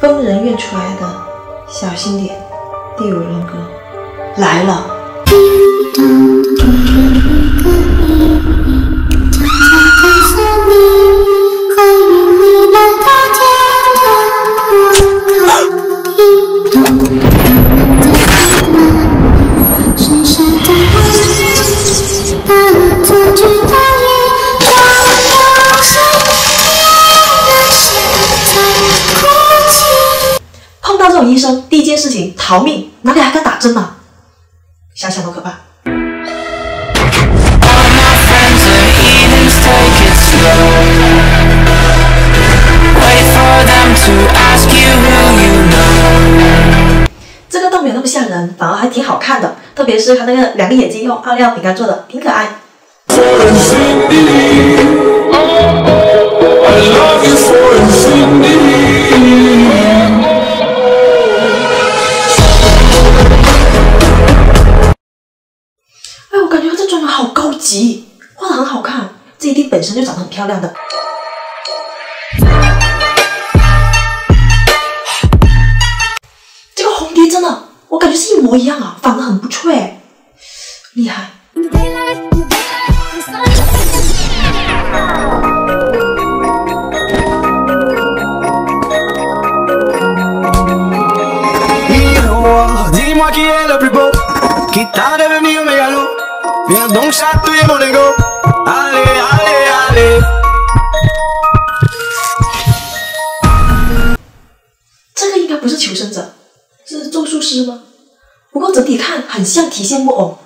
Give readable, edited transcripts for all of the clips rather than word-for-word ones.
疯人院出来的，小心点，第五人格来了。碰到这种医生，第一件事情逃命，哪里还敢打针呢？想想都可怕。这个倒没有那么吓人，反而还挺好看的，特别是他那个两个眼睛用奥利奥饼干做的，挺可爱。哎，我感觉这妆容好高级，画得很好看，这一定本身就长得很漂亮的。这个红蝶真的，我感觉是一模一样啊，仿得很不错哎，厉害。这个应该不是求生者，是咒术师吗？不过整体看很像提线木偶。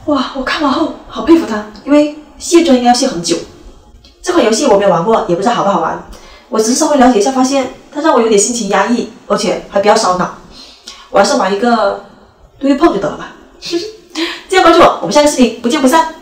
哇，我看完后好佩服他，因为卸妆应该要卸很久。这款游戏我没有玩过，也不知道好不好玩。我只是稍微了解一下，发现它让我有点心情压抑，而且还比较烧脑。我还是玩一个对碰就得了吧。记得关注我，我们下个视频不见不散。